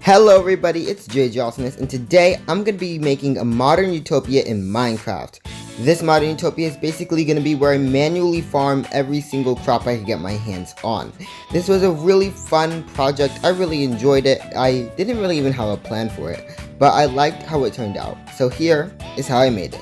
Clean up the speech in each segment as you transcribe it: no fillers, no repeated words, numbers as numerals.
Hello everybody, it's JJ and today I'm going to be making a modern utopia in Minecraft. This modern utopia is basically going to be where I manually farm every single crop I can get my hands on. This was a really fun project, I really enjoyed it. I didn't really even have a plan for it, but I liked how it turned out. So here is how I made it.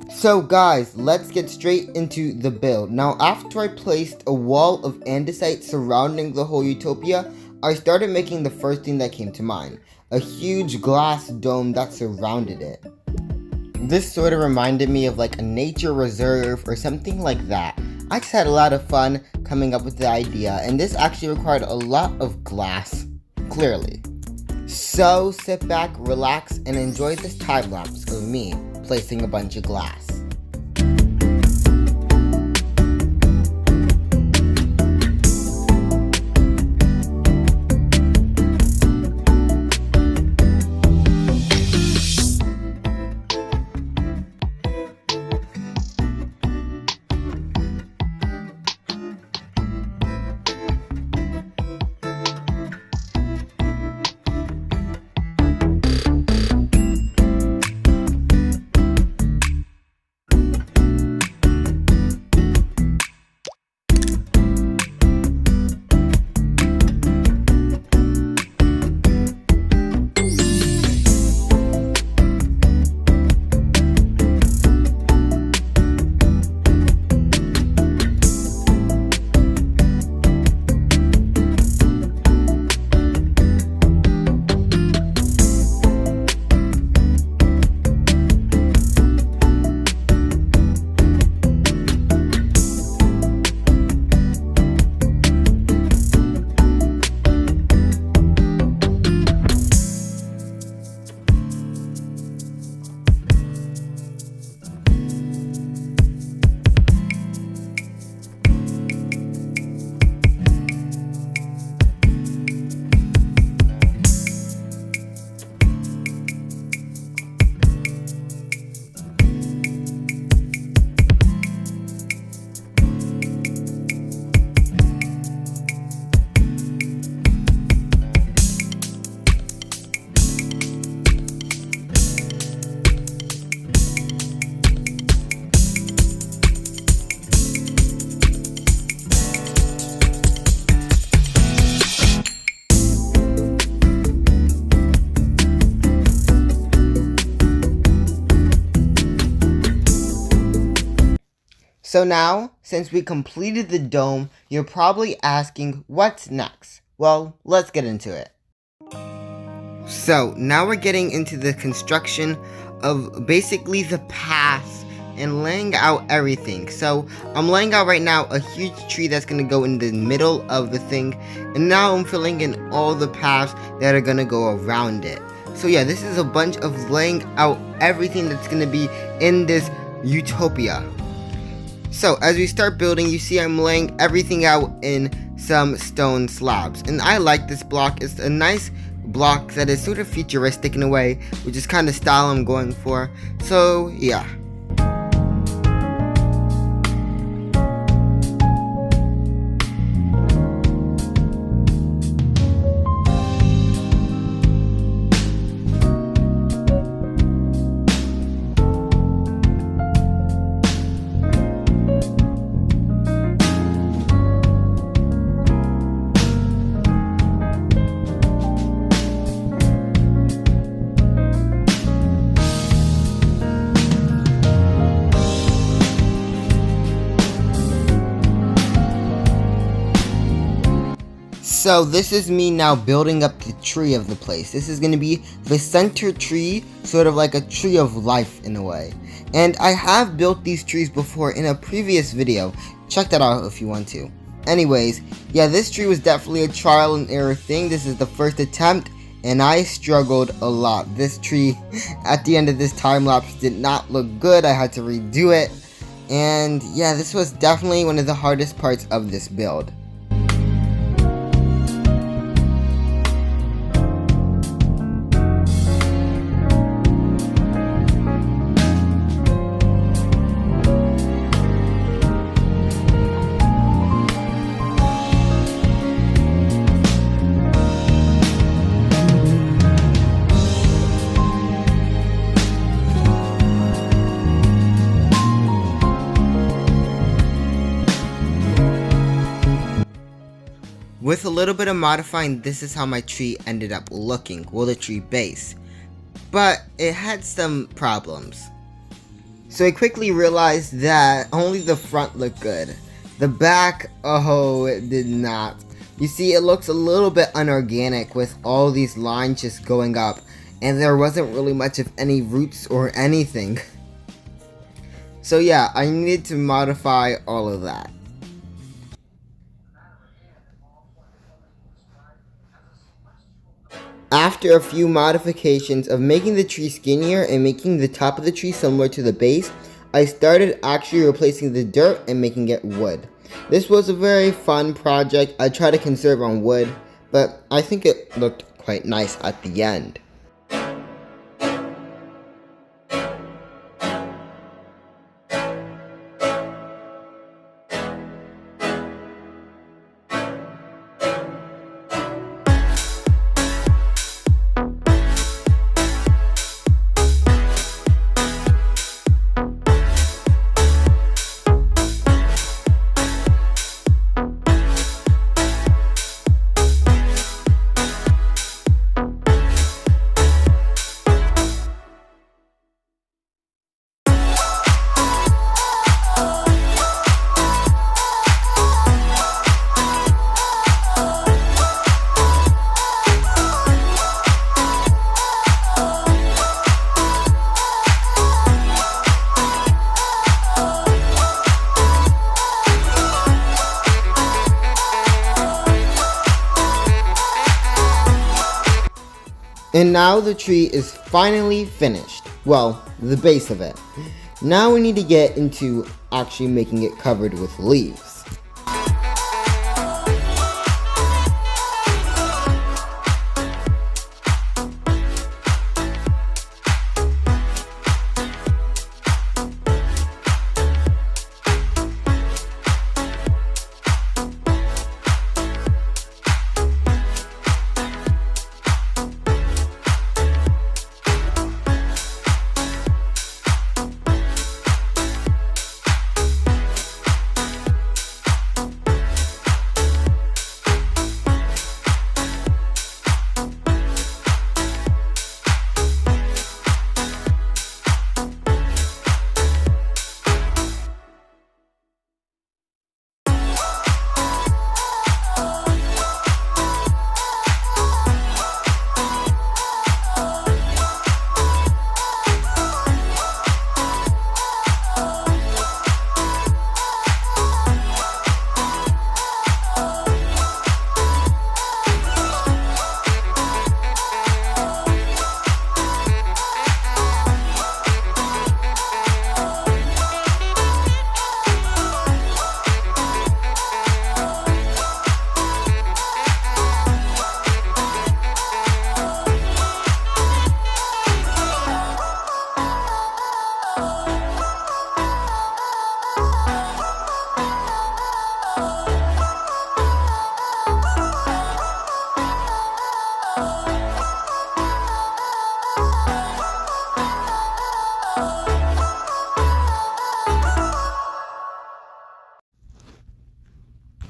So guys, let's get straight into the build. Now after I placed a wall of andesite surrounding the whole utopia, I started making the first thing that came to mind. A huge glass dome that surrounded it. This sort of reminded me of like a nature reserve or something like that. I just had a lot of fun coming up with the idea, and this actually required a lot of glass, clearly. So sit back, relax, and enjoy this time lapse of me placing a bunch of glass. So now, since we completed the dome, you're probably asking what's next. Well, let's get into it. So now we're getting into the construction of basically the paths and laying out everything. So I'm laying out right now a huge tree that's going to go in the middle of the thing, and now I'm filling in all the paths that are going to go around it. So yeah, this is a bunch of laying out everything that's going to be in this utopia. So as we start building, you see I'm laying everything out in some stone slabs, and I like this block. It's a nice block that is sort of futuristic in a way, which is kind of style I'm going for. So yeah. So this is me now building up the tree of the place. This is going to be the center tree, sort of like a tree of life in a way. And I have built these trees before in a previous video. Check that out if you want to. Anyways, yeah, this tree was definitely a trial and error thing. This is the first attempt, and I struggled a lot. This tree at the end of this time lapse did not look good. I had to redo it. And yeah, this was definitely one of the hardest parts of this build. With a little bit of modifying, this is how my tree ended up looking, well, the tree base. But it had some problems. So I quickly realized that only the front looked good. The back, oh, it did not. You see, it looks a little bit unorganic with all these lines just going up, and there wasn't really much of any roots or anything. So yeah, I needed to modify all of that. After a few modifications of making the tree skinnier and making the top of the tree similar to the base, I started actually replacing the dirt and making it wood. This was a very fun project. I tried to conserve on wood, but I think it looked quite nice at the end. And now the tree is finally finished. Well, the base of it. Now we need to get into actually making it covered with leaves.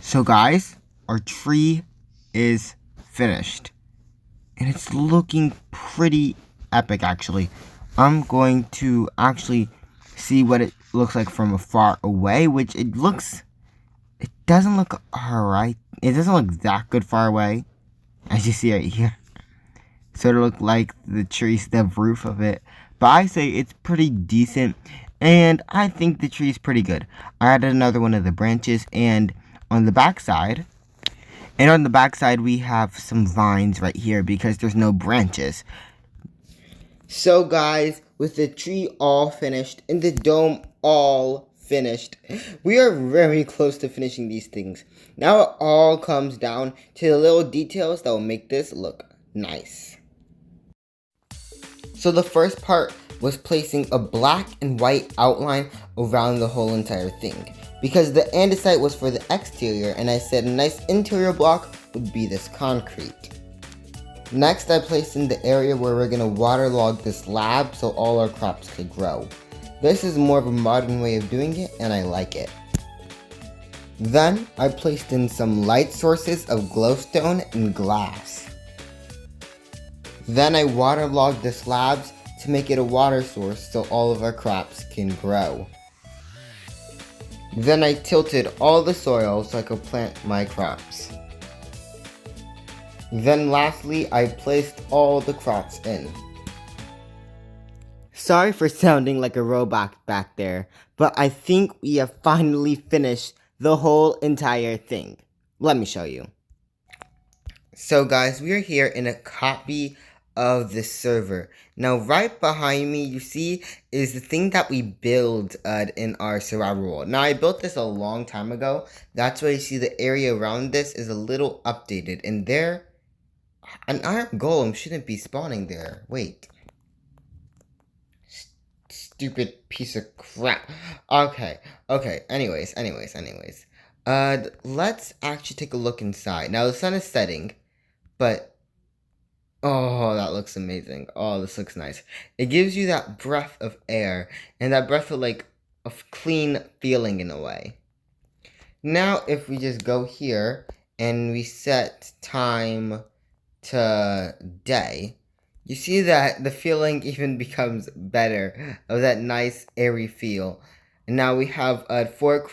So guys, our tree is finished. And it's looking pretty epic actually. I'm going to actually see what it looks like from far away, which it doesn't look alright. It doesn't look that good far away, as you see right here. Sort of look like the tree's the roof of it. But I say it's pretty decent, and I think the tree is pretty good. I added another one of the branches, and on the back side, we have some vines right here because there's no branches. So guys, with the tree all finished and the dome all finished, we are very close to finishing these things. Now it all comes down to the little details that will make this look nice. So the first part was placing a black and white outline around the whole entire thing, because the andesite was for the exterior, and I said a nice interior block would be this concrete. Next, I placed in the area where we're going to waterlog this lab so all our crops could grow. This is more of a modern way of doing it, and I like it. Then I placed in some light sources of glowstone and glass. Then I waterlogged the slabs to make it a water source so all of our crops can grow. Then I tilted all the soil so I could plant my crops. Then lastly, I placed all the crops in. Sorry for sounding like a robot back there, but I think we have finally finished the whole entire thing. Let me show you. So guys, we are here in a copy of the server. Now right behind me, you see, is the thing that we build in our survival world. Now I built this a long time ago. That's why you see the area around this is a little updated. And there, an iron golem shouldn't be spawning there. Wait. Stupid piece of crap. Okay. Anyways. Let's actually take a look inside. Now the sun is setting, but oh, that looks amazing. Oh, this looks nice. It gives you that breath of air and that breath of of clean feeling in a way. Now, if we just go here and we set time to day, you see that the feeling even becomes better of that nice airy feel. And now we have four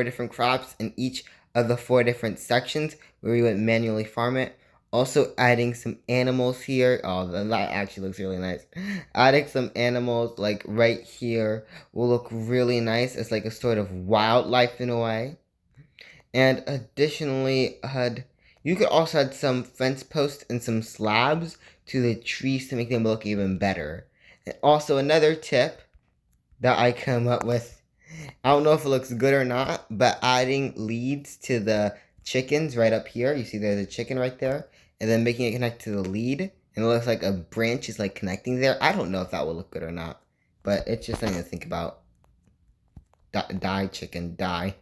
different crops in each of the 4 different sections where we would manually farm it. Also adding some animals here. Oh, that actually looks really nice. Adding some animals like right here will look really nice. It's like a sort of wildlife in a way. And additionally, you could also add some fence posts and some slabs to the trees to make them look even better. And also another tip that I come up with, I don't know if it looks good or not, but adding leads to the chickens right up here. You see there's a chicken right there. And then making it connect to the lead. And it looks like a branch is like connecting there. I don't know if that will look good or not. But it's just something to think about. Die, chicken, die.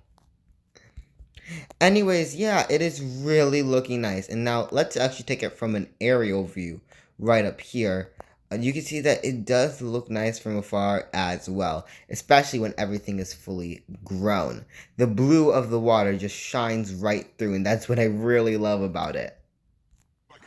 Anyways, yeah, it is really looking nice. And now let's actually take it from an aerial view right up here. You can see that it does look nice from afar as well, especially when everything is fully grown. The blue of the water just shines right through, and that's what I really love about it. Like